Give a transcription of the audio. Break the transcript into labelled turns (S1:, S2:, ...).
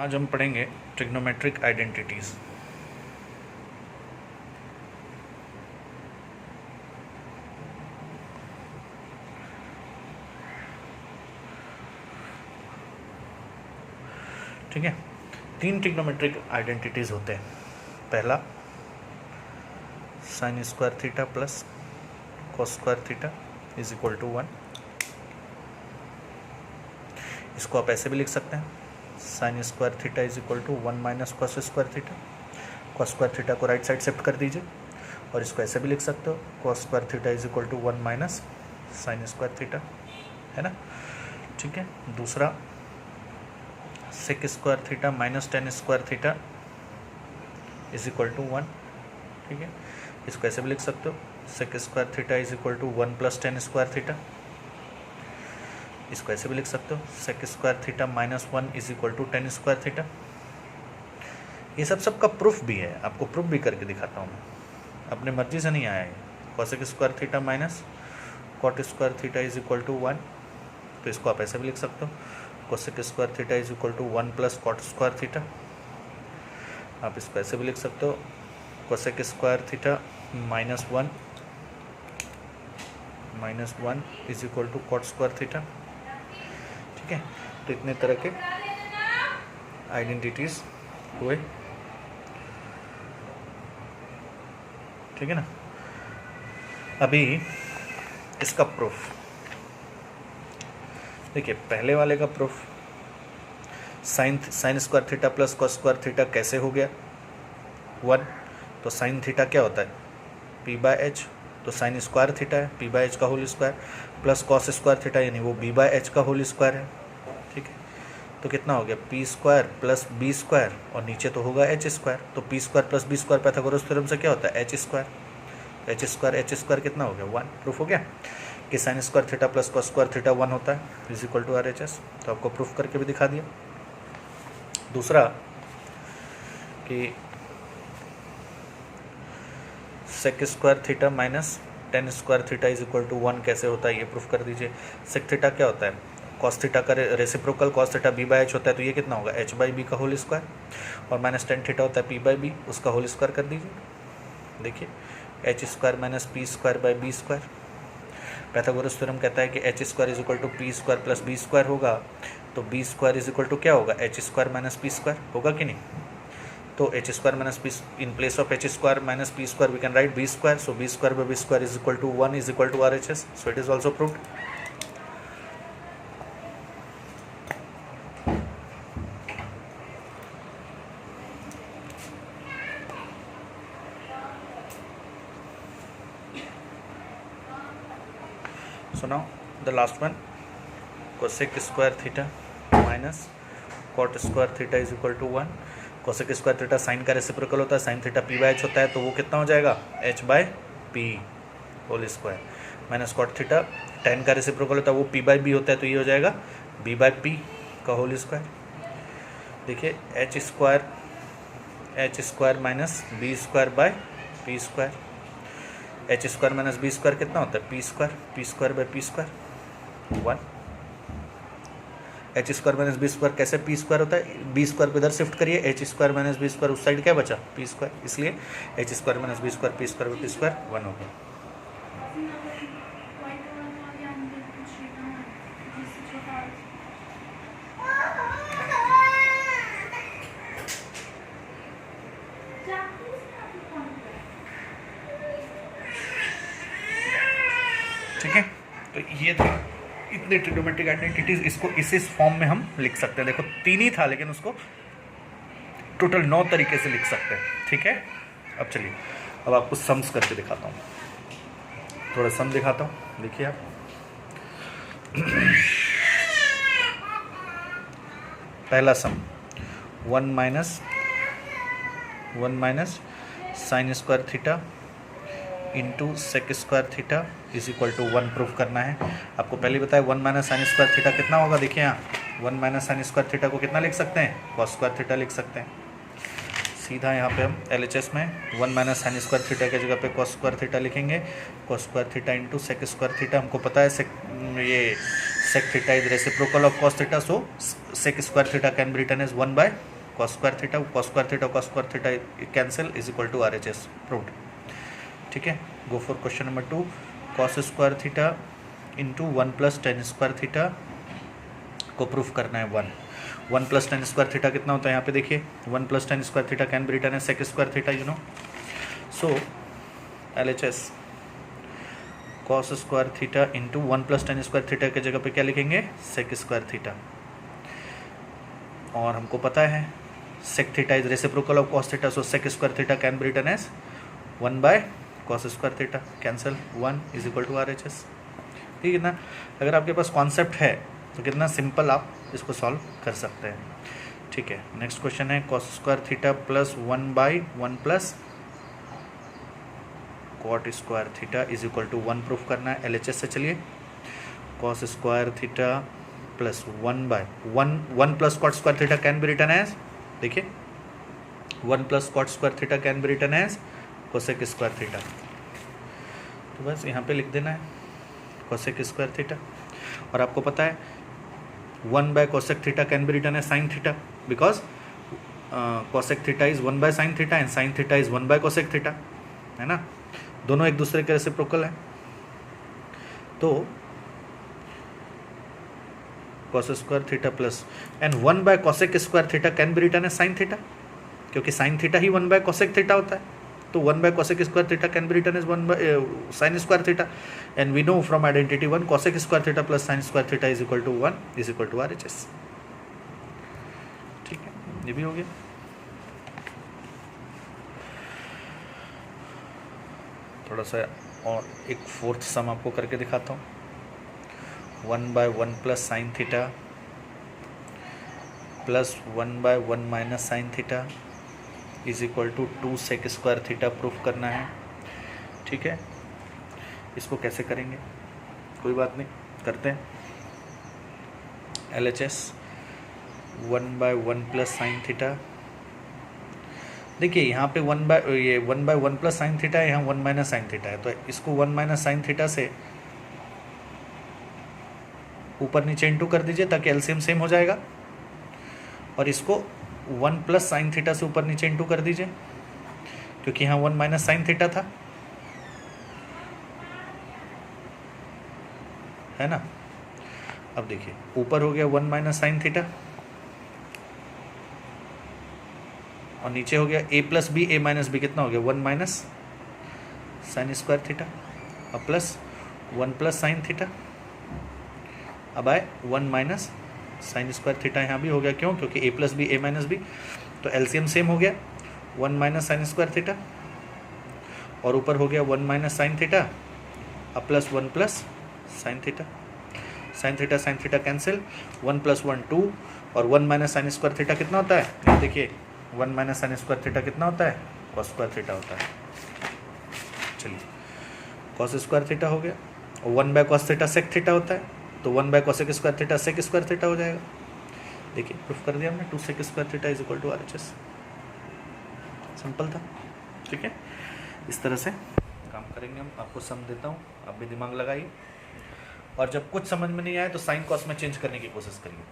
S1: आज हम पढ़ेंगे ट्रिग्नोमेट्रिक आइडेंटिटीज़। ठीक है, 3 ट्रिग्नोमेट्रिक आइडेंटिटीज़ होते हैं। पहला sine square theta plus cos square theta is equal to 1। इसको आप ऐसे भी लिख सकते हैं, sine square theta is equal to 1 minus cos square theta. Cos square theta को राइट साइड शिफ्ट कर दीजिए, और इसको ऐसे भी लिख सकते हो, cos square theta is equal to 1 minus sine square theta, है ना। ठीक है, दूसरा sec square theta minus tan square theta is equal to 1। ठीक है, इसको ऐसे भी लिख सकते हो, sec square theta is equal to 1 plus tan square theta. इसको ऐसे भी लिख सकते हो, sec square theta minus 1 is equal to tan square theta. ये सब का प्रूफ भी है, आपको प्रूफ भी करके दिखाता हूँ मैं, अपने मर्जी से नहीं आया है। Cosec square theta minus cot square theta is equal to 1, तो इसको आप ऐसे भी लिख सकते हो, cosec square theta is equal to 1 plus cot square theta. आप इसको ऐसे भी लिख सकते हो, cosec square theta minus 1 is equal to cot square theta. ठीक है, तो इतने तरह के आइडेंटिटीज हुए। ठीक है ना। अभी इसका प्रूफ देखिए, पहले वाले का proof sign square theta plus cos square theta कैसे हो गया 1। तो साइन थीटा क्या होता है पी बाय एच, तो साइन स्क्वायर थीटा है पी बाय एच का whole square, plus cos square theta यानी वो बी बाय एच का होल स्क्वायर है। ठीक है, तो कितना हो गया P square plus B square, और नीचे तो होगा एच स्क्वायर, तो P square plus B square Pythagoras theorem से क्या होता है एच स्क्वायर कितना हो गया 1। प्रूफ हो गया कि sign square theta plus cos square theta 1 होता है इज इक्वल टू RHS। तो आपको प्रूफ करके भी दिखा दिया। दूसरा कि sec square theta minus tan square theta is equal to 1 कैसे होता है, ये प्रूफ कर दीजिए। सेक थीटा क्या होता है कॉस थीटा का reciprocal, cos theta B by H होता है, तो ये कितना होगा एच बाई बी का होल स्क्वायर, और माइनस टेन थीटा होता है पी बाई बी, उसका होल स्क्वायर कर दीजिए। देखिए H square minus P square by B square. Pythagoras theorem कहता है कि H square is equal to P square plus B square होगा, तो B square is equal to क्या होगा H square minus P square होगा कि नहीं। तो H square minus P, in place of H square minus P square we can write B square, so B square by B square is equal to 1 is equal to RHS, so it is also proved. So now the last one, cosec square theta minus cot square theta is equal to 1। cosec square theta sine का reciprocal होता है, sine theta P by H होता है, तो वो कितना हो जाएगा H by P whole square, minus cot theta tan का रेसिप्रोकल होता है, वो पी बाय बी होता है, तो ये हो जाएगा बी बाय पी का होल स्क्वायर। देखिए H square minus B square by P square, H square minus B square कितना होता है P square by P square 1। H square minus B square कैसे पी स्क्वायर होता है, बी स्क्वायर को इधर शिफ्ट करिए, H square minus B square उस साइड क्या बचा पी स्क्वायर, इसलिए H square minus B square P square by P square 1 हो गया। ठीक है, तो ये थे इतने ट्रिग्नोमेट्रिक आइडेंटिटीज, इसको इस फॉर्म में हम लिख सकते हैं। देखो 3 ही था, लेकिन उसको टोटल 9 तरीके से लिख सकते हैं। ठीक है, अब चलिए, अब आपको सम्स करके दिखाता हूँ, थोड़ा सम दिखाता हूँ। देखिए आप पहला sum 1 minus sine square theta into sec square theta is equal to 1 proof करना है। आपको पहले बताया 1 माइनस साइन स्क्वायर थीटा कितना होगा, देखिए यहाँ 1 माइनस साइन स्क्वायर थीटा को कितना लिख सकते हैं कॉस स्क्वायर थीटा लिख सकते हैं। सीधा यहाँ पे हम LHS में 1 माइनस साइन स्क्वायर थीटा की जगह पे कॉस स्क्वायर थीटा लिखेंगे, cos square theta into sec square theta. हमको पता है ये sec theta is reciprocal of cos theta, so sec square theta can be written as 1 by cos square theta. Cos square theta cancel is equal to RHS. Proved. ठीक है, go for question number 2. cos square theta into 1 plus tan square theta को proof करना है 1 plus tan square theta कितना होता है यहाँ पे देखिए, 1 plus tan square theta can be written as sec square theta, you know. So LHS cos square theta into 1 plus tan square theta के जगह पे क्या लिखेंगे, sec square theta. और हमको पता है sec theta is reciprocal of cos theta, so sec square theta can be written as 1 by cos square theta. Cancel, 1 is equal to RHS. ठीक है ना. अगर आपके पास कॉन्सेप्ट है तो कितना सिंपल आप इसको सॉल्व कर सकते हैं. ठीक है, नेक्स्ट क्वेश्चन है cos square theta plus 1 by 1 plus cot square theta is equal to 1 proof करना है. LHS से चलिए, cos square theta plus 1 by 1 plus cot square theta can be written as, देखिए 1 plus cot square theta can be written as cosec square theta. तो बस यहाँ पे लिख देना है कोसेक स्क्वायर थीटा. और आपको पता है 1 by cosec theta can be written as sine theta, because cosec theta is 1 by sine theta and sine theta is 1 by cosec theta, है ना. दोनों एक दूसरे के रेसिप्रोकल है. तो cos square theta plus and 1 by cosec square theta can be written as sine theta, क्योंकि sine theta ही 1 बाय कोसेक थीटा होता है. तो 1 by cosec square theta can be written as 1 by sine square theta, and we know from identity 1 cosec square theta plus sine square theta is equal to 1 is equal to RHS. ठीक है, ये भी हो गया. थोड़ा सा और एक फोर्थ सम आपको करके दिखाता हूँ. 1 by 1 plus sine theta plus 1 by 1 minus sine theta is equal to 2 sec square theta proof करना है. ठीक है, इसको कैसे करेंगे, कोई बात नहीं, करते हैं. LHS 1 by 1 plus sine theta, देखिए यहाँ पे 1 बाय 1 प्लस साइन थीटा है, यहाँ 1 माइनस साइन थीटा है. तो इसको 1 माइनस साइन थीटा से ऊपर नीचे इंटू कर दीजिए ताकि एलसीएम सेम हो जाएगा. और इसको 1 प्लस साइन थीटा से ऊपर नीचे इंटू कर दीजिए, क्योंकि यहाँ 1 माइनस साइन थीटा था, है ना. अब देखिए ऊपर हो गया 1 माइनस साइन थीटा और नीचे हो गया a plus B, a minus B कितना हो गया 1 माइनस साइन स्क्वायर थीटा और प्लस 1 प्लस साइन थीटा. अब आए 1 माइनस साइन स्क्वायर थीटा, यहाँ भी हो गया, क्यों, क्योंकि a plus B a minus B, तो एलसीएम सेम हो गया 1 माइनस साइन स्क्वायर थीटा और ऊपर हो गया 1 माइनस साइन थीटा अब plus 1 plus sine theta. Sine theta cancel, 1 plus 1 2 और 1 माइनस साइन स्क्वायर थीटा कितना होता है, ये देखिए 1 माइनस साइन स्क्वायर थीटा कितना होता है, कॉस स्क्वायर थीटा होता है. चलिए कॉस स्क्वायर थीटा हो गया और 1 by cos theta sec theta होता है, तो 1 by cosec square theta sec square theta हो जाएगा. देखिए प्रूफ कर दिया हमने, 2 sec square theta is equal to RHS. Simple था. ठीक है, इस तरह से काम करेंगे हम. आपको सम देता हूँ, आप भी दिमाग लगाइए, और जब कुछ समझ में नहीं आए तो साइन कॉस में चेंज करने की कोशिश करिए.